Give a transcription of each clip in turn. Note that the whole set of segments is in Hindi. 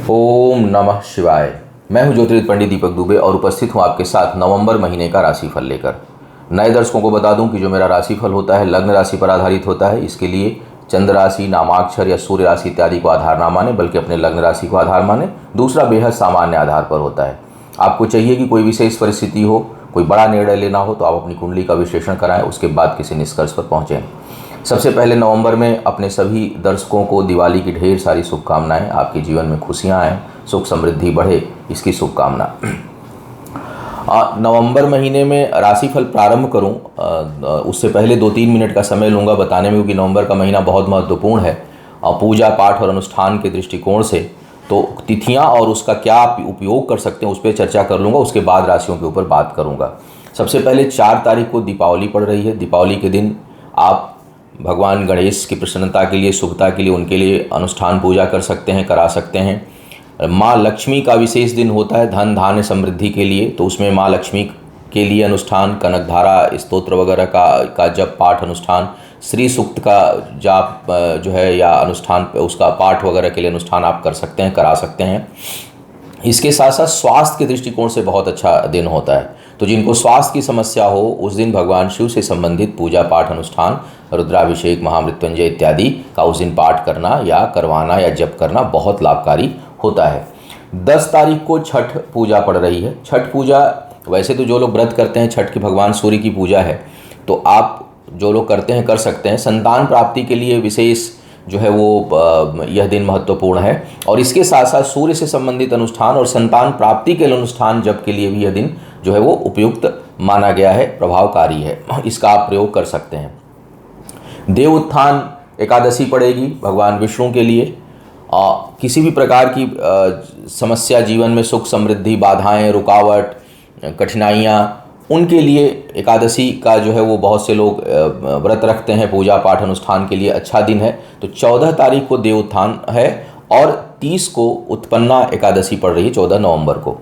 ओम नमः शिवाय। मैं हूं ज्योतिर्विद पंडित दीपक दुबे और उपस्थित हूं आपके साथ नवंबर महीने का राशिफल लेकर। नए दर्शकों को बता दूं कि जो मेरा राशिफल होता है लग्न राशि पर आधारित होता है। इसके लिए चंद्र राशि, नामाक्षर या सूर्य राशि इत्यादि को आधार ना माने, बल्कि अपने लग्न राशि को आधार माने। दूसरा बेहद सामान्य आधार पर होता है। आपको चाहिए कि कोई विशेष परिस्थिति हो, कोई बड़ा निर्णय लेना हो तो आप अपनी कुंडली का विश्लेषण कराएं, उसके बाद किसी निष्कर्ष पर पहुँचें। सबसे पहले नवंबर में अपने सभी दर्शकों को दिवाली की ढेर सारी शुभकामनाएं। आपके जीवन में खुशियां आएँ, सुख समृद्धि बढ़े, इसकी शुभकामना। नवंबर महीने में राशिफल प्रारंभ करूं उससे पहले 2-3 मिनट का समय लूँगा बताने में, क्योंकि नवंबर का महीना बहुत महत्वपूर्ण है पूजा पाठ और अनुष्ठान के दृष्टिकोण से। तो तिथियां और उसका क्या आप उपयोग कर सकते हैं उस पर चर्चा कर लूँगा, उसके बाद राशियों के ऊपर बात करूँगा। सबसे पहले 4 तारीख को दीपावली पड़ रही है। दीपावली के दिन आप भगवान गणेश की प्रसन्नता के लिए, शुभता के लिए, उनके लिए अनुष्ठान पूजा कर सकते हैं, करा सकते हैं। माँ लक्ष्मी का विशेष दिन होता है धन धान्य समृद्धि के लिए, तो उसमें माँ लक्ष्मी के लिए अनुष्ठान, कनकधारा स्तोत्र वगैरह का जप पाठ अनुष्ठान, श्री सूक्त का जाप जो है या अनुष्ठान उसका पाठ वगैरह के लिए अनुष्ठान आप कर सकते हैं, करा सकते हैं। इसके साथ साथ स्वास्थ्य के दृष्टिकोण से बहुत अच्छा दिन होता है। तो जिनको स्वास्थ्य की समस्या हो उस दिन भगवान शिव से संबंधित पूजा पाठ अनुष्ठान, रुद्राभिषेक, महामृत्युंजय इत्यादि का उस दिन पाठ करना या करवाना या जप करना बहुत लाभकारी होता है। 10 तारीख को छठ पूजा पड़ रही है। छठ पूजा वैसे तो जो लोग व्रत करते हैं, छठ की भगवान सूर्य की पूजा है, तो आप जो लोग करते हैं कर सकते हैं। संतान प्राप्ति के लिए विशेष जो है वो यह दिन महत्वपूर्ण है। और इसके साथ साथ सूर्य से संबंधित अनुष्ठान और संतान प्राप्ति के अनुष्ठान जप के लिए भी यह दिन जो है वो उपयुक्त माना गया है, प्रभावकारी है। इसका आप प्रयोग कर सकते हैं। देव उत्थान एकादशी पड़ेगी भगवान विष्णु के लिए। किसी भी प्रकार की समस्या जीवन में, सुख समृद्धि, बाधाएं, रुकावट, कठिनाइयाँ, उनके लिए एकादशी का जो है वो बहुत से लोग व्रत रखते हैं पूजा पाठ अनुष्ठान के लिए। अच्छा दिन है। तो 14 तारीख को देव उत्थान है और 30 को उत्पन्ना एकादशी पड़ रही है, 14 नवंबर को।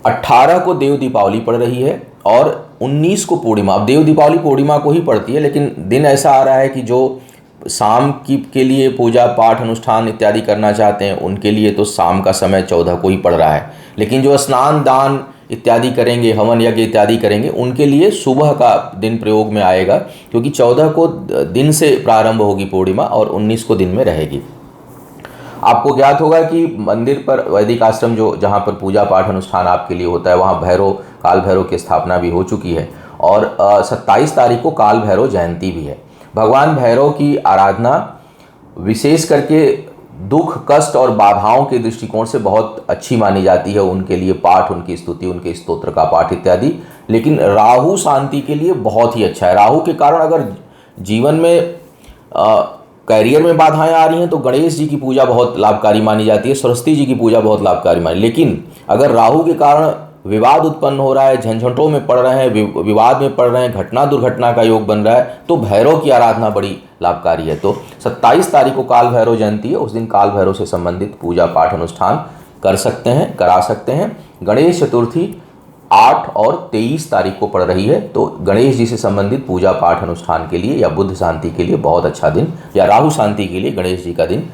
18 को देव दीपावली पड़ रही है और 19 को पूर्णिमा। अब देव दीपावली पूर्णिमा को ही पड़ती है, लेकिन दिन ऐसा आ रहा है कि जो शाम की के लिए पूजा पाठ अनुष्ठान इत्यादि करना चाहते हैं उनके लिए तो शाम का समय 14 को ही पड़ रहा है। लेकिन जो स्नान दान इत्यादि करेंगे, हवन यज्ञ इत्यादि करेंगे, उनके लिए सुबह का दिन प्रयोग में आएगा, क्योंकि 14 को दिन से प्रारंभ होगी पूर्णिमा और 19 को दिन में रहेगी। आपको ज्ञात होगा कि मंदिर पर वैदिक आश्रम जो जहाँ पर पूजा पाठ अनुष्ठान आपके लिए होता है, वहाँ भैरव, काल भैरव की स्थापना भी हो चुकी है। और 27 तारीख को काल भैरव जयंती भी है। भगवान भैरव की आराधना विशेष करके दुख, कष्ट और बाधाओं के दृष्टिकोण से बहुत अच्छी मानी जाती है। उनके लिए पाठ, उनकी स्तुति, उनके स्तोत्र का पाठ इत्यादि। लेकिन राहु शांति के लिए बहुत ही अच्छा है। राहु के कारण अगर जीवन में कैरियर में बाधाएं आ रही हैं तो गणेश जी की पूजा बहुत लाभकारी मानी जाती है, सरस्वती जी की पूजा बहुत लाभकारी मानी। लेकिन अगर राहु के कारण विवाद उत्पन्न हो रहा है, झंझटों में पड़ रहे हैं, विवाद में पड़ रहे हैं, घटना दुर्घटना का योग बन रहा है, तो भैरव की आराधना बड़ी लाभकारी है। तो 27 तारीख को काल भैरव जयंती है। उस दिन काल भैरव से संबंधित पूजा पाठ अनुष्ठान कर सकते हैं, करा सकते हैं। गणेश चतुर्थी 8 और 23 तारीख को पड़ रही है। तो गणेश जी से संबंधित पूजा पाठ अनुष्ठान के लिए या बुद्ध शांति के लिए बहुत अच्छा दिन, या राहु शांति के लिए गणेश जी का दिन,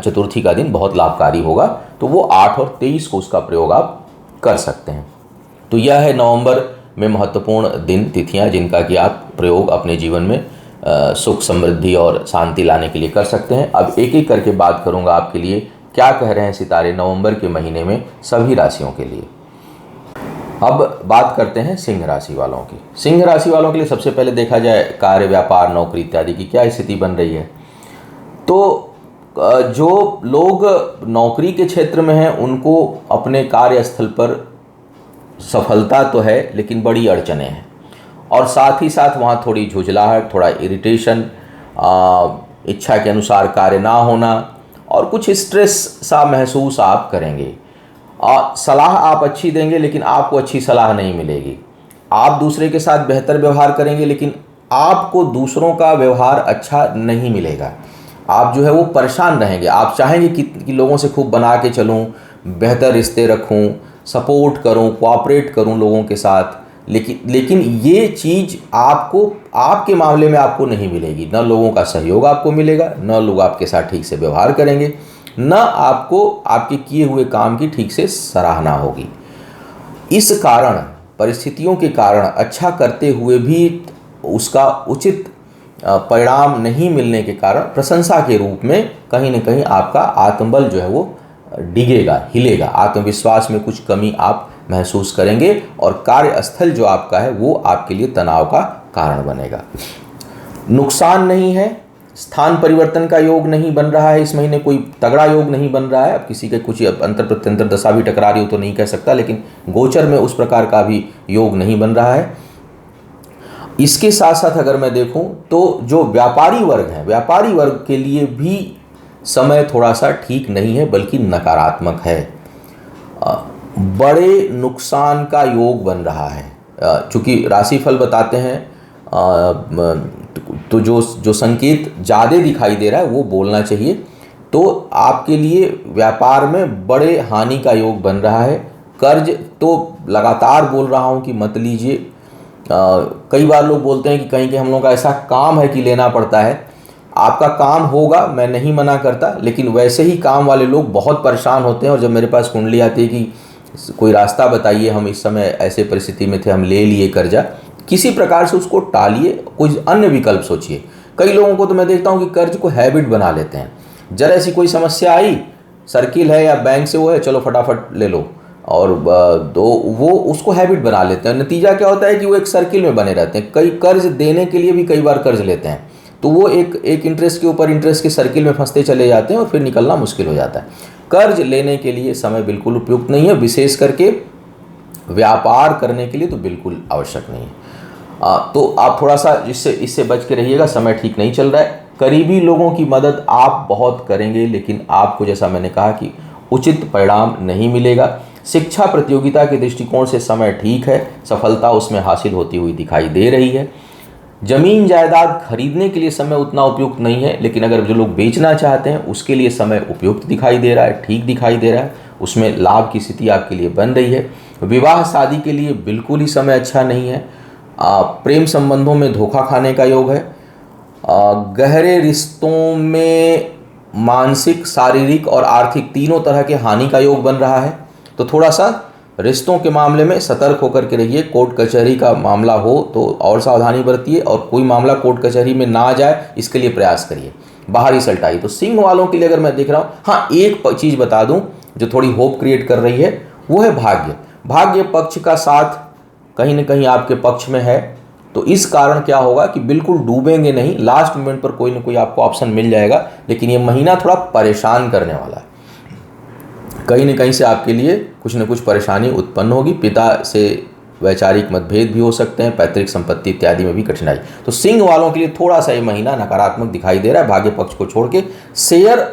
चतुर्थी का दिन बहुत लाभकारी होगा। तो वो 8 और 23 को उसका प्रयोग आप कर सकते हैं। तो यह है नवंबर में महत्वपूर्ण दिन, तिथियां जिनका कि आप प्रयोग अपने जीवन में सुख समृद्धि और शांति लाने के लिए कर सकते हैं। अब एक एक करके बात करूंगा आपके लिए क्या कह रहे हैं सितारे नवंबर के महीने में सभी राशियों के लिए। अब बात करते हैं सिंह राशि वालों की। सिंह राशि वालों के लिए सबसे पहले देखा जाए कार्य, व्यापार, नौकरी इत्यादि की क्या स्थिति बन रही है। तो जो लोग नौकरी के क्षेत्र में हैं उनको अपने कार्यस्थल पर सफलता तो है, लेकिन बड़ी अड़चनें हैं। और साथ ही साथ वहाँ थोड़ी झुंझलाहट, थोड़ा इरिटेशन, इच्छा के अनुसार कार्य ना होना और कुछ स्ट्रेस सा महसूस आप करेंगे। सलाह आप अच्छी देंगे लेकिन आपको अच्छी सलाह नहीं मिलेगी। आप दूसरे के साथ बेहतर व्यवहार करेंगे लेकिन आपको दूसरों का व्यवहार अच्छा नहीं मिलेगा। आप जो है वो परेशान रहेंगे। आप चाहेंगे कि लोगों से खूब बना के चलूं, बेहतर रिश्ते रखूं, सपोर्ट करूं, कोऑपरेट करूं लोगों के साथ, लेकिन ये चीज़ आपको आपके मामले में आपको नहीं मिलेगी। न लोगों का सहयोग आपको मिलेगा, न लोग आपके साथ ठीक से व्यवहार करेंगे। न आपको आपके किए हुए काम की ठीक से सराहना होगी। इस कारण, परिस्थितियों के कारण अच्छा करते हुए भी उसका उचित परिणाम नहीं मिलने के कारण प्रशंसा के रूप में कहीं न कहीं आपका आत्मबल जो है वो डिगेगा, हिलेगा, आत्मविश्वास में कुछ कमी आप महसूस करेंगे और कार्यस्थल जो आपका है वो आपके लिए तनाव का कारण बनेगा। नुकसान नहीं है, स्थान परिवर्तन का योग नहीं बन रहा है इस महीने, कोई तगड़ा योग नहीं बन रहा है। अब किसी के कुछ अंतर प्रत्यंतर दशा भी टकरा रही हो तो नहीं कह सकता, लेकिन गोचर में उस प्रकार का भी योग नहीं बन रहा है। इसके साथ साथ अगर मैं देखूं तो जो व्यापारी वर्ग है, व्यापारी वर्ग के लिए भी समय थोड़ा सा ठीक नहीं है, बल्कि नकारात्मक है। बड़े नुकसान का योग बन रहा है। चूँकि राशिफल बताते हैं तो जो संकेत ज़्यादा दिखाई दे रहा है वो बोलना चाहिए। तो आपके लिए व्यापार में बड़े हानि का योग बन रहा है। कर्ज तो लगातार बोल रहा हूँ कि मत लीजिए। कई बार लोग बोलते हैं कि कहीं के हम लोगों का ऐसा काम है कि लेना पड़ता है। आपका काम होगा, मैं नहीं मना करता, लेकिन वैसे ही काम वाले लोग बहुत परेशान होते हैं। और जब मेरे पास कुंडली आती है कि कोई रास्ता बताइए, हम इस समय ऐसे परिस्थिति में थे, हम ले लिए कर्जा, किसी प्रकार से उसको टालिए, कोई अन्य विकल्प सोचिए। कई लोगों को तो मैं देखता हूँ कि कर्ज को हैबिट बना लेते हैं। जरा ऐसी कोई समस्या आई, सर्किल है या बैंक से वो है, चलो फटाफट ले लो, और तो वो उसको हैबिट बना लेते हैं। नतीजा क्या होता है कि वो एक सर्किल में बने रहते हैं। कई कर्ज देने के लिए भी कई बार कर्ज लेते हैं, तो वो एक इंटरेस्ट के ऊपर इंटरेस्ट के सर्किल में फंसते चले जाते हैं और फिर निकलना मुश्किल हो जाता है। कर्ज लेने के लिए समय बिल्कुल उपयुक्त नहीं है, विशेष करके व्यापार करने के लिए तो बिल्कुल आवश्यक नहीं है। तो आप थोड़ा सा इससे बच के रहिएगा, समय ठीक नहीं चल रहा है। करीबी लोगों की मदद आप बहुत करेंगे, लेकिन आपको जैसा मैंने कहा कि उचित परिणाम नहीं मिलेगा। शिक्षा प्रतियोगिता के दृष्टिकोण से समय ठीक है, सफलता उसमें हासिल होती हुई दिखाई दे रही है। जमीन जायदाद खरीदने के लिए समय उतना उपयुक्त नहीं है, लेकिन अगर जो लोग बेचना चाहते हैं उसके लिए समय उपयुक्त दिखाई दे रहा है, ठीक दिखाई दे रहा है, उसमें लाभ की स्थिति आपके लिए बन रही है। विवाह शादी के लिए बिल्कुल ही समय अच्छा नहीं है। प्रेम संबंधों में धोखा खाने का योग है। गहरे रिश्तों में मानसिक, शारीरिक और आर्थिक तीनों तरह के हानि का योग बन रहा है। तो थोड़ा सा रिश्तों के मामले में सतर्क होकर के रहिए। कोर्ट कचहरी का मामला हो तो और सावधानी बरतिए, और कोई मामला कोर्ट कचहरी में ना जाए इसके लिए प्रयास करिए। बाहरी सल्टाई तो सिंह वालों के लिए अगर मैं देख रहा हूँ, हाँ एक चीज़ बता दूँ जो थोड़ी होप क्रिएट कर रही है, वो है भाग्य। भाग्य पक्ष का साथ कहीं न कहीं आपके पक्ष में है, तो इस कारण क्या होगा कि बिल्कुल डूबेंगे नहीं, लास्ट मोमेंट पर कोई ना कोई आपको ऑप्शन मिल जाएगा। लेकिन ये महीना थोड़ा परेशान करने वाला है, कहीं न कहीं से आपके लिए कुछ न कुछ परेशानी उत्पन्न होगी। पिता से वैचारिक मतभेद भी हो सकते हैं, पैतृक संपत्ति इत्यादि में भी कठिनाई। तो सिंह वालों के लिए थोड़ा सा ये महीना नकारात्मक दिखाई दे रहा है। भाग्य पक्ष को छोड़ के शेयर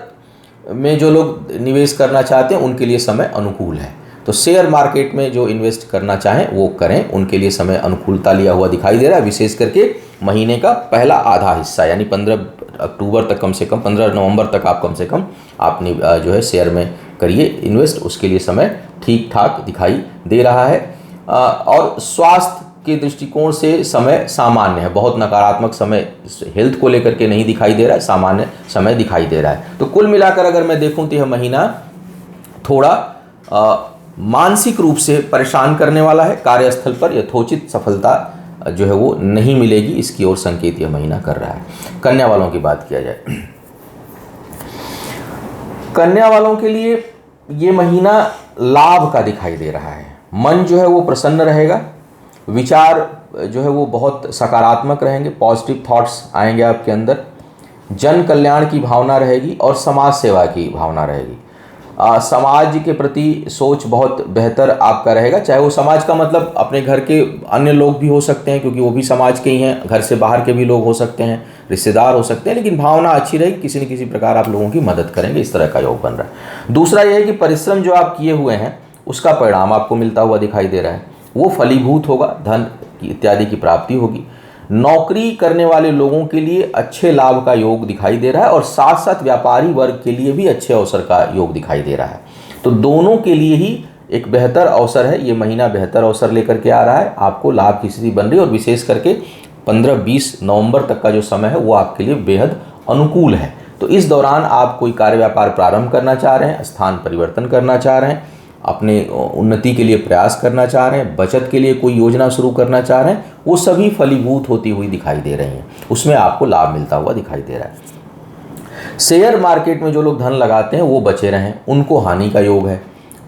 में जो लोग निवेश करना चाहते हैं उनके लिए समय अनुकूल है। तो शेयर मार्केट में जो इन्वेस्ट करना चाहें वो करें, उनके लिए समय अनुकूलता लिया हुआ दिखाई दे रहा है। विशेष करके महीने का पहला आधा हिस्सा, यानी 15 अक्टूबर तक, कम से कम 15 नवंबर तक आप कम से कम अपनी जो है शेयर में करिए इन्वेस्ट, उसके लिए समय ठीक ठाक दिखाई दे रहा है। और स्वास्थ्य के दृष्टिकोण से समय सामान्य है, बहुत नकारात्मक समय हेल्थ को लेकर के नहीं दिखाई दे रहा है, सामान्य समय दिखाई दे रहा है। तो कुल मिलाकर अगर मैं देखूं तो यह महीना थोड़ा मानसिक रूप से परेशान करने वाला है। कार्यस्थल पर यथोचित सफलता जो है वो नहीं मिलेगी, इसकी ओर संकेत यह महीना कर रहा है। कन्या वालों की बात किया जाए, कन्या वालों के लिए ये महीना लाभ का दिखाई दे रहा है। मन जो है वो प्रसन्न रहेगा, विचार जो है वो बहुत सकारात्मक रहेंगे, पॉजिटिव थॉट्स आएंगे आपके अंदर, जन कल्याण की भावना रहेगी और समाज सेवा की भावना रहेगी। समाज के प्रति सोच बहुत बेहतर आपका रहेगा, चाहे वो समाज का मतलब अपने घर के अन्य लोग भी हो सकते हैं, क्योंकि वो भी समाज के ही हैं, घर से बाहर के भी लोग हो सकते हैं, रिश्तेदार हो सकते हैं, लेकिन भावना अच्छी रहेगी, किसी न किसी प्रकार आप लोगों की मदद करेंगे, इस तरह का योग बन रहा है। दूसरा यह है कि परिश्रम जो आप किए हुए हैं उसका परिणाम आपको मिलता हुआ दिखाई दे रहा है, वो फलीभूत होगा, धन इत्यादि की प्राप्ति होगी। नौकरी करने वाले लोगों के लिए अच्छे लाभ का योग दिखाई दे रहा है, और साथ साथ व्यापारी वर्ग के लिए भी अच्छे अवसर का योग दिखाई दे रहा है। तो दोनों के लिए ही एक बेहतर अवसर है, ये महीना बेहतर अवसर लेकर के आ रहा है, आपको लाभ की स्थिति बन रही है। और विशेष करके 15-20 नवंबर तक का जो समय है वो आपके लिए बेहद अनुकूल है। तो इस दौरान आप कोई कार्य व्यापार प्रारंभ करना चाह रहे हैं, स्थान परिवर्तन करना चाह रहे हैं, अपने उन्नति के लिए प्रयास करना चाह रहे हैं, बचत के लिए कोई योजना शुरू करना चाह रहे हैं, वो सभी फलीभूत होती हुई दिखाई दे रही हैं, उसमें आपको लाभ मिलता हुआ दिखाई दे रहा है। शेयर मार्केट में जो लोग धन लगाते हैं वो बचे रहें, उनको हानि का योग है।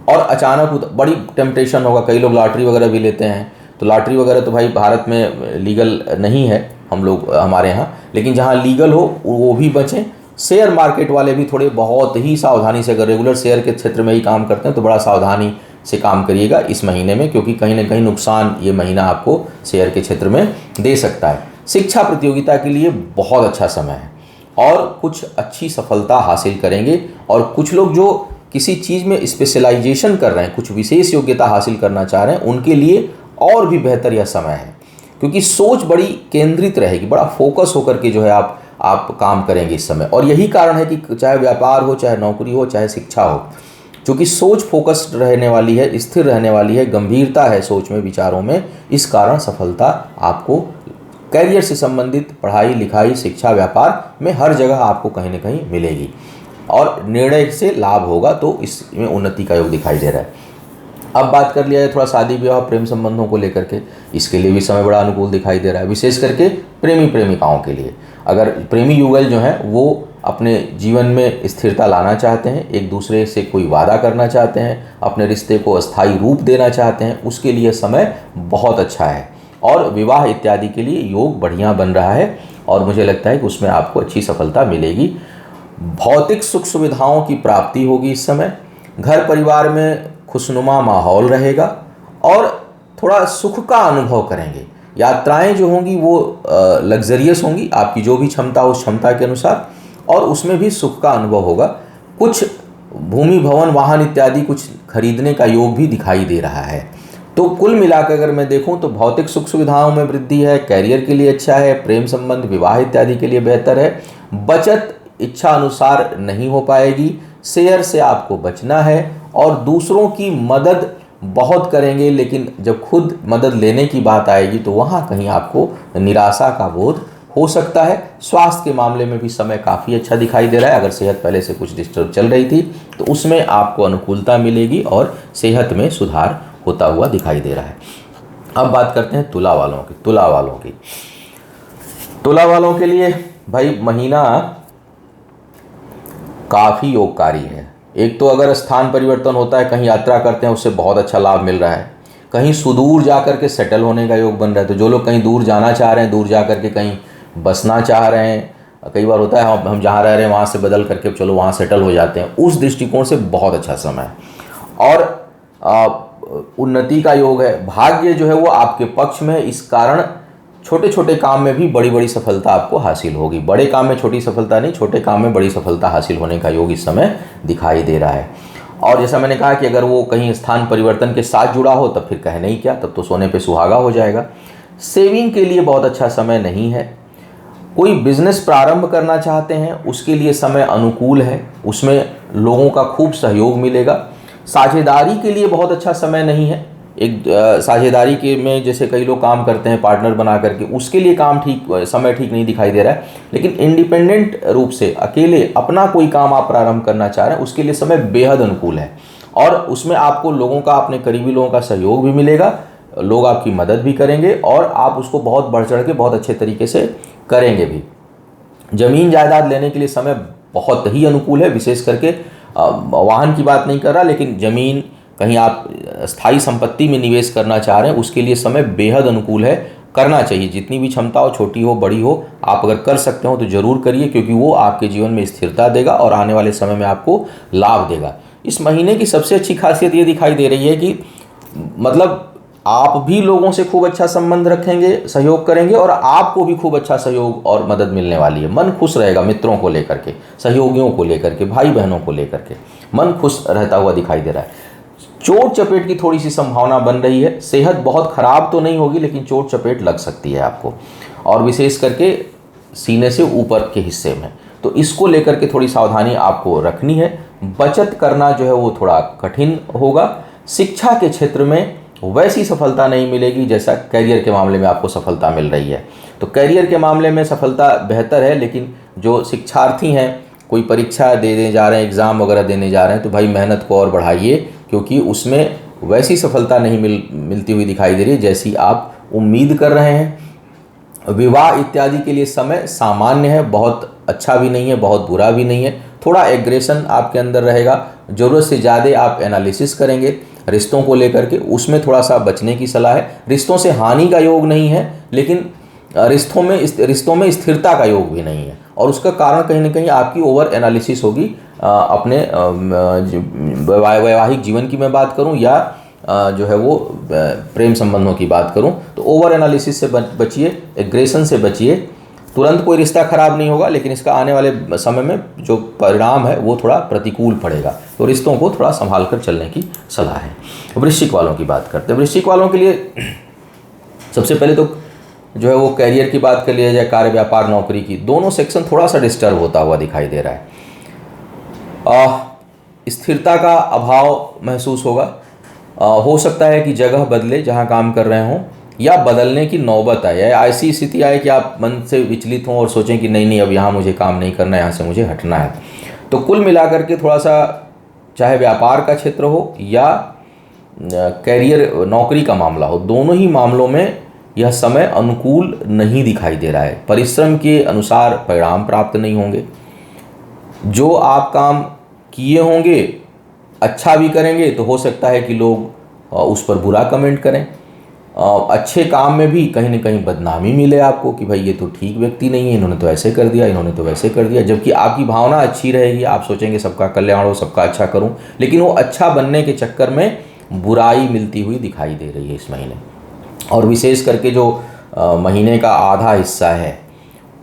और अचानक बड़ी टेम्पटेशन होगा, कई लोग लॉटरी वगैरह भी लेते हैं, तो लॉटरी वगैरह तो भाई भारत में लीगल नहीं है, हमारे यहाँ, लेकिन जहाँ लीगल हो वो भी बचें। शेयर मार्केट वाले भी थोड़े बहुत ही सावधानी से, अगर रेगुलर शेयर के क्षेत्र में ही काम करते हैं तो बड़ा सावधानी से काम करिएगा इस महीने में, क्योंकि कहीं ना कहीं नुकसान ये महीना आपको शेयर के क्षेत्र में दे सकता है। शिक्षा प्रतियोगिता के लिए बहुत अच्छा समय है और कुछ अच्छी सफलता हासिल करेंगे। और कुछ लोग जो किसी चीज़ में स्पेशलाइजेशन कर रहे हैं, कुछ विशेष योग्यता हासिल करना चाह रहे हैं, उनके लिए और भी बेहतर यह समय है, क्योंकि सोच बड़ी केंद्रित रहेगी, बड़ा फोकस होकर के जो है आप काम करेंगे इस समय। और यही कारण है कि चाहे व्यापार हो, चाहे नौकरी हो, चाहे शिक्षा हो, क्योंकि सोच फोकस्ड रहने वाली है, स्थिर रहने वाली है, गंभीरता है सोच में, विचारों में, इस कारण सफलता आपको कैरियर से संबंधित पढ़ाई लिखाई, शिक्षा, व्यापार में हर जगह आपको कहीं ना कहीं मिलेगी और निर्णय से लाभ होगा, तो इसमें उन्नति का योग दिखाई दे रहा है। अब बात कर लिया है थोड़ा शादी विवाह प्रेम संबंधों को लेकर के, इसके लिए भी समय बड़ा अनुकूल दिखाई दे रहा है, विशेष करके प्रेमी प्रेमिकाओं के लिए। अगर प्रेमी युगल जो हैं वो अपने जीवन में स्थिरता लाना चाहते हैं, एक दूसरे से कोई वादा करना चाहते हैं, अपने रिश्ते को अस्थायी रूप देना चाहते हैं, उसके लिए समय बहुत अच्छा है और विवाह इत्यादि के लिए योग बढ़िया बन रहा है और मुझे लगता है कि उसमें आपको अच्छी सफलता मिलेगी। भौतिक सुख सुविधाओं की प्राप्ति होगी इस समय, घर परिवार में खुशनुमा माहौल रहेगा और थोड़ा सुख का अनुभव करेंगे। यात्राएं जो होंगी वो लग्जरियस होंगी, आपकी जो भी क्षमता उस क्षमता के अनुसार, और उसमें भी सुख का अनुभव होगा। कुछ भूमि भवन वाहन इत्यादि कुछ खरीदने का योग भी दिखाई दे रहा है। तो कुल मिलाकर अगर मैं देखूं तो भौतिक सुख सुविधाओं में वृद्धि है, कैरियर के लिए अच्छा है, प्रेम संबंध विवाह इत्यादि के लिए बेहतर है। बचत इच्छा अनुसार नहीं हो पाएगी, शेयर से आपको बचना है और दूसरों की मदद बहुत करेंगे, लेकिन जब खुद मदद लेने की बात आएगी तो वहाँ कहीं आपको निराशा का बोध हो सकता है। स्वास्थ्य के मामले में भी समय काफ़ी अच्छा दिखाई दे रहा है। अगर सेहत पहले से कुछ डिस्टर्ब चल रही थी तो उसमें आपको अनुकूलता मिलेगी और सेहत में सुधार होता हुआ दिखाई दे रहा है। अब बात करते हैं तुला वालों की। तुला वालों के लिए भाई महीना काफ़ी योगकारी है। एक तो अगर स्थान परिवर्तन होता है, कहीं यात्रा करते हैं, उससे बहुत अच्छा लाभ मिल रहा है। कहीं सुदूर जा कर के सेटल होने का योग बन रहा है, तो जो लोग कहीं दूर जाना चाह रहे हैं, दूर जा कर के कहीं बसना चाह रहे हैं, कई बार होता है हम जहाँ रह रहे हैं वहाँ से बदल करके चलो वहाँ सेटल हो जाते हैं, उस दृष्टिकोण से बहुत अच्छा समय है। और उन्नति का योग है। भाग्य जो है वो आपके पक्ष में है, इस कारण छोटे छोटे काम में भी बड़ी बड़ी सफलता आपको हासिल होगी। बड़े काम में छोटी सफलता नहीं, छोटे काम में बड़ी सफलता हासिल होने का योग इस समय दिखाई दे रहा है। और जैसा मैंने कहा कि अगर वो कहीं स्थान परिवर्तन के साथ जुड़ा हो तब फिर कहने ही क्या, तब तो सोने पे सुहागा हो जाएगा। सेविंग के लिए बहुत अच्छा समय नहीं है। कोई बिजनेस प्रारंभ करना चाहते हैं उसके लिए समय अनुकूल है, उसमें लोगों का खूब सहयोग मिलेगा। साझेदारी के लिए बहुत अच्छा समय नहीं है। एक साझेदारी के में जैसे कई लोग काम करते हैं पार्टनर बना करके, उसके लिए समय ठीक नहीं दिखाई दे रहा है। लेकिन इंडिपेंडेंट रूप से अकेले अपना कोई काम आप प्रारंभ करना चाह रहे हैं, उसके लिए समय बेहद अनुकूल है और उसमें आपको लोगों का, अपने करीबी लोगों का सहयोग भी मिलेगा, लोग आपकी मदद भी करेंगे और आप उसको बहुत बढ़ चढ़ के बहुत अच्छे तरीके से करेंगे भी। जमीन जायदाद लेने के लिए समय बहुत ही अनुकूल है, विशेष करके वाहन की बात नहीं कर रहा, लेकिन जमीन, कहीं आप स्थायी संपत्ति में निवेश करना चाह रहे हैं, उसके लिए समय बेहद अनुकूल है। करना चाहिए, जितनी भी क्षमता हो, छोटी हो बड़ी हो, आप अगर कर सकते हो तो ज़रूर करिए, क्योंकि वो आपके जीवन में स्थिरता देगा और आने वाले समय में आपको लाभ देगा। इस महीने की सबसे अच्छी खासियत ये दिखाई दे रही है कि मतलब आप भी लोगों से खूब अच्छा संबंध रखेंगे, सहयोग करेंगे और आपको भी खूब अच्छा सहयोग और मदद मिलने वाली है। मन खुश रहेगा, मित्रों को लेकर के, सहयोगियों को लेकर के, भाई बहनों को लेकर के मन खुश रहता हुआ दिखाई दे रहा है। चोट चपेट की थोड़ी सी संभावना बन रही है। सेहत बहुत खराब तो नहीं होगी, लेकिन चोट चपेट लग सकती है आपको, और विशेष करके सीने से ऊपर के हिस्से में, तो इसको लेकर के थोड़ी सावधानी आपको रखनी है। बचत करना जो है वो थोड़ा कठिन होगा। शिक्षा के क्षेत्र में वैसी सफलता नहीं मिलेगी जैसा कैरियर के मामले में आपको सफलता मिल रही है। तो कैरियर के मामले में सफलता बेहतर है, लेकिन जो शिक्षार्थी हैं, कोई परीक्षा देने जा रहे हैं, एग्ज़ाम वगैरह देने जा रहे हैं, तो भाई मेहनत को और बढ़ाइए, क्योंकि उसमें वैसी सफलता नहीं मिलती हुई दिखाई दे रही है जैसी आप उम्मीद कर रहे हैं। विवाह इत्यादि के लिए समय सामान्य है, बहुत अच्छा भी नहीं है, बहुत बुरा भी नहीं है। थोड़ा एग्रेशन आपके अंदर रहेगा, ज़रूरत से ज़्यादा आप एनालिसिस करेंगे रिश्तों को लेकर के, उसमें थोड़ा सा बचने की सलाह है। रिश्तों से हानि का योग नहीं है, लेकिन रिश्तों में स्थिरता का योग भी नहीं है, और उसका कारण कहीं ना कहीं आपकी ओवर एनालिसिस होगी। अपने वैवाहिक जीवन की मैं बात करूं या जो है वो प्रेम संबंधों की बात करूं, तो ओवर एनालिसिस से बचिए, एग्रेशन से बचिए। तुरंत कोई रिश्ता खराब नहीं होगा, लेकिन इसका आने वाले समय में जो परिणाम है वो थोड़ा प्रतिकूल पड़ेगा, तो रिश्तों को थोड़ा संभाल कर चलने की सलाह है। वृश्चिक वालों की बात करते हैं। वृश्चिक वालों के लिए सबसे पहले तो जो है वो कैरियर की बात कर लिया जाए, कार्य व्यापार नौकरी की, दोनों सेक्शन थोड़ा सा डिस्टर्ब होता हुआ दिखाई दे रहा है। स्थिरता का अभाव महसूस होगा। हो सकता है कि जगह बदले जहां काम कर रहे हों, या बदलने की नौबत आए, या ऐसी स्थिति आए कि आप मन से विचलित हों और सोचें कि नहीं अब यहाँ मुझे काम नहीं करना है, यहाँ से मुझे हटना है। तो कुल मिलाकर के थोड़ा सा, चाहे व्यापार का क्षेत्र हो या कैरियर नौकरी का मामला हो, दोनों ही मामलों में यह समय अनुकूल नहीं दिखाई दे रहा है। परिश्रम के अनुसार परिणाम प्राप्त नहीं होंगे। जो आप काम किए होंगे, अच्छा भी करेंगे तो हो सकता है कि लोग उस पर बुरा कमेंट करें। अच्छे काम में भी कहीं ना कहीं बदनामी मिले आपको कि भाई ये तो ठीक व्यक्ति नहीं है, इन्होंने तो ऐसे कर दिया, इन्होंने तो वैसे कर दिया। जबकि आपकी भावना अच्छी रहेगी, आप सोचेंगे सबका कल्याण हो, सबका अच्छा करूं, लेकिन वो अच्छा बनने के चक्कर में बुराई मिलती हुई दिखाई दे रही है इस महीने। और विशेष करके जो महीने का आधा हिस्सा है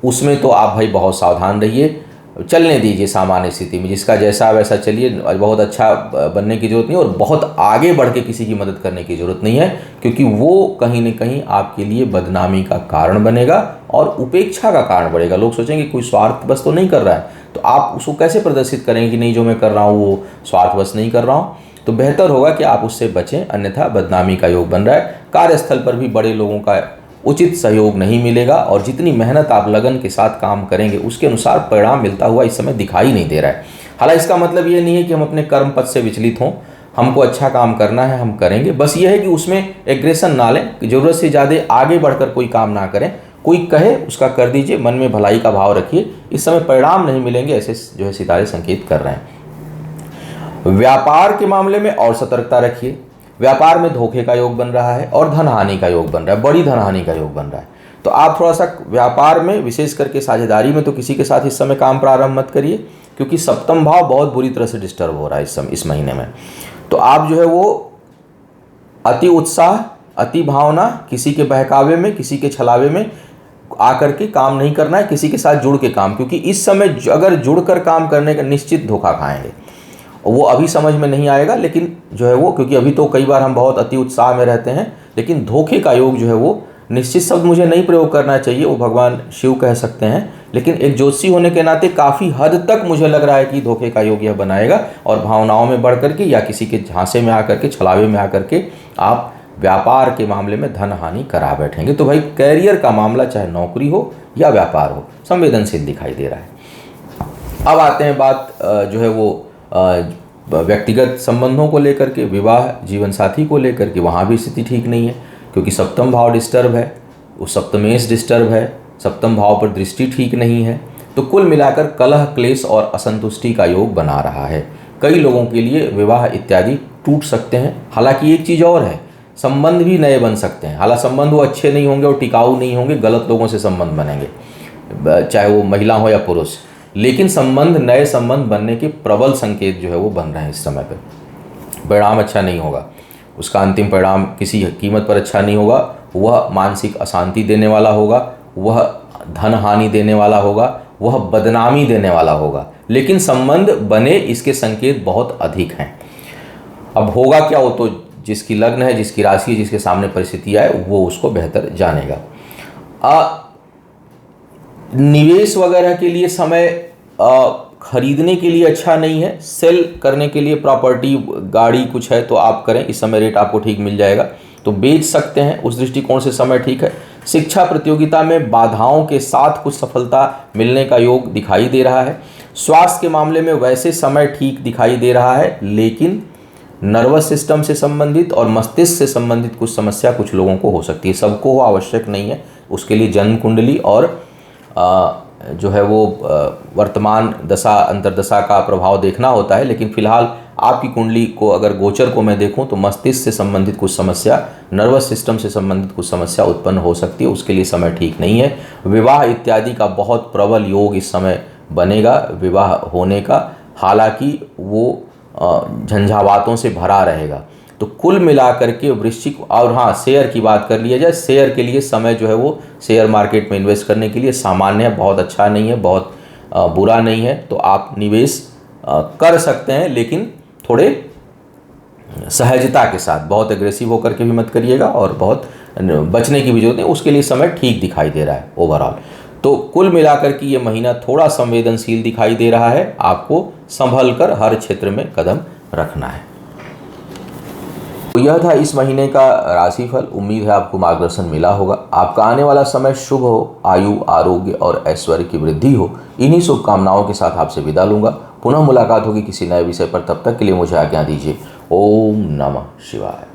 उसमें तो आप भाई बहुत सावधान रहिए, चलने दीजिए सामान्य स्थिति में, जिसका जैसा वैसा चलिए। बहुत अच्छा बनने की ज़रूरत नहीं और बहुत आगे बढ़ के किसी की मदद करने की ज़रूरत नहीं है, क्योंकि वो कहीं ना कहीं आपके लिए बदनामी का कारण बनेगा और उपेक्षा का कारण बढ़ेगा। लोग सोचेंगे कोई स्वार्थवश तो नहीं कर रहा है, तो आप उसको कैसे प्रदर्शित करेंगे कि नहीं जो मैं कर रहा हूँ वो स्वार्थवश नहीं कर रहा हूँ। तो बेहतर होगा कि आप उससे बचें, अन्यथा बदनामी का योग बन रहा है। कार्यस्थल पर भी बड़े लोगों का उचित सहयोग नहीं मिलेगा, और जितनी मेहनत आप लगन के साथ काम करेंगे उसके अनुसार परिणाम मिलता हुआ इस समय दिखाई नहीं दे रहा है। हालांकि इसका मतलब ये नहीं है कि हम अपने कर्म पथ से विचलित हों, हमको अच्छा काम करना है, हम करेंगे। बस ये है कि उसमें एग्रेशन ना लें, ज़रूरत से ज़्यादा आगे बढ़कर कोई काम ना करें। कोई कहे उसका कर दीजिए, मन में भलाई का भाव रखिए। इस समय परिणाम नहीं मिलेंगे, ऐसे जो है सितारे संकेत कर रहे हैं। व्यापार के मामले में और सतर्कता रखिए। व्यापार में धोखे का योग बन रहा है और धन हानि का योग बन रहा है, बड़ी धन हानि का योग बन रहा है। तो आप थोड़ा सा व्यापार में, विशेष करके साझेदारी में, तो किसी के साथ इस समय काम प्रारंभ मत करिए, क्योंकि सप्तम भाव बहुत बुरी तरह से डिस्टर्ब हो रहा है इस महीने में। तो आप जो है वो अति उत्साह, अति भावना, किसी के बहकावे में, किसी के छलावे में आकर के काम नहीं करना है, किसी के साथ जुड़ के काम, क्योंकि इस समय अगर जुड़कर काम करने का निश्चित धोखा खाएंगे। वो अभी समझ में नहीं आएगा, लेकिन जो है वो, क्योंकि अभी तो कई बार हम बहुत अति उत्साह में रहते हैं, लेकिन धोखे का योग जो है वो, निश्चित शब्द मुझे नहीं प्रयोग करना चाहिए, वो भगवान शिव कह सकते हैं, लेकिन एक ज्योतिषी होने के नाते काफ़ी हद तक मुझे लग रहा है कि धोखे का योग यह बनाएगा, और भावनाओं में बढ़ करके या किसी के झांसे में आकर के, छलावे में आकर के आप व्यापार के मामले में धन हानि करा बैठेंगे। तो भाई कैरियर का मामला, चाहे नौकरी हो या व्यापार हो, संवेदनशील दिखाई दे रहा है। अब आते हैं बात जो है वो व्यक्तिगत संबंधों को लेकर के, विवाह जीवन साथी को लेकर के। वहाँ भी स्थिति ठीक नहीं है, क्योंकि सप्तम भाव डिस्टर्ब है, वो सप्तमेश डिस्टर्ब है, सप्तम भाव पर दृष्टि ठीक नहीं है। तो कुल मिलाकर कलह, क्लेश और असंतुष्टि का योग बना रहा है। कई लोगों के लिए विवाह इत्यादि टूट सकते हैं। हालांकि एक चीज़ और है, संबंध भी नए बन सकते हैं। हालांकि संबंध वो अच्छे नहीं होंगे और टिकाऊ नहीं होंगे, गलत लोगों से संबंध बनेंगे, चाहे वो महिला हो या पुरुष, लेकिन संबंध, नए संबंध बनने के प्रबल संकेत जो है वो बन रहे हैं इस समय पे। परिणाम अच्छा नहीं होगा, उसका अंतिम परिणाम किसी कीमत पर अच्छा नहीं होगा। वह मानसिक अशांति देने वाला होगा, वह धन हानि देने वाला होगा, वह बदनामी देने वाला होगा, लेकिन संबंध बने इसके संकेत बहुत अधिक हैं। अब होगा क्या, वो तो जिसकी लग्न है, जिसकी राशि है, जिसके सामने परिस्थिति आए, वो उसको बेहतर जानेगा। निवेश वगैरह के लिए समय खरीदने के लिए अच्छा नहीं है। सेल करने के लिए प्रॉपर्टी, गाड़ी कुछ है तो आप करें, इस समय रेट आपको ठीक मिल जाएगा, तो बेच सकते हैं, उस दृष्टिकोण से समय ठीक है। शिक्षा प्रतियोगिता में बाधाओं के साथ कुछ सफलता मिलने का योग दिखाई दे रहा है। स्वास्थ्य के मामले में वैसे समय ठीक दिखाई दे रहा है, लेकिन नर्वस सिस्टम से संबंधित और मस्तिष्क से संबंधित कुछ समस्या कुछ लोगों को हो सकती है। सबको हो आवश्यक नहीं है, उसके लिए जन्म कुंडली और जो है वो वर्तमान दशा अंतर्दशा का प्रभाव देखना होता है। लेकिन फिलहाल आपकी कुंडली को अगर गोचर को मैं देखूं तो मस्तिष्क से संबंधित कुछ समस्या, नर्वस सिस्टम से संबंधित कुछ समस्या उत्पन्न हो सकती है, उसके लिए समय ठीक नहीं है। विवाह इत्यादि का बहुत प्रबल योग इस समय बनेगा विवाह होने का, हालांकि वो झंझावातों से भरा रहेगा। तो कुल मिलाकर के वृश्चिक, और हाँ शेयर की बात कर लिया जाए, शेयर के लिए समय जो है वो शेयर मार्केट में इन्वेस्ट करने के लिए सामान्य है, बहुत अच्छा नहीं है, बहुत बुरा नहीं है। तो आप निवेश कर सकते हैं, लेकिन थोड़े सहजता के साथ, बहुत एग्रेसिव होकर के भी मत करिएगा और बहुत बचने की भी जरूरत है, उसके लिए समय ठीक दिखाई दे रहा है ओवरऑल। तो कुल मिलाकर के ये महीना थोड़ा संवेदनशील दिखाई दे रहा है, आपको संभल कर हर क्षेत्र में कदम रखना है। तो यह था इस महीने का राशिफल। उम्मीद है आपको मार्गदर्शन मिला होगा। आपका आने वाला समय शुभ हो, आयु आरोग्य और ऐश्वर्य की वृद्धि हो, इन्हीं शुभकामनाओं के साथ आपसे विदा लूंगा। पुनः मुलाकात होगी किसी नए विषय पर, तब तक के लिए मुझे आज्ञा दीजिए। ओम नमः शिवाय।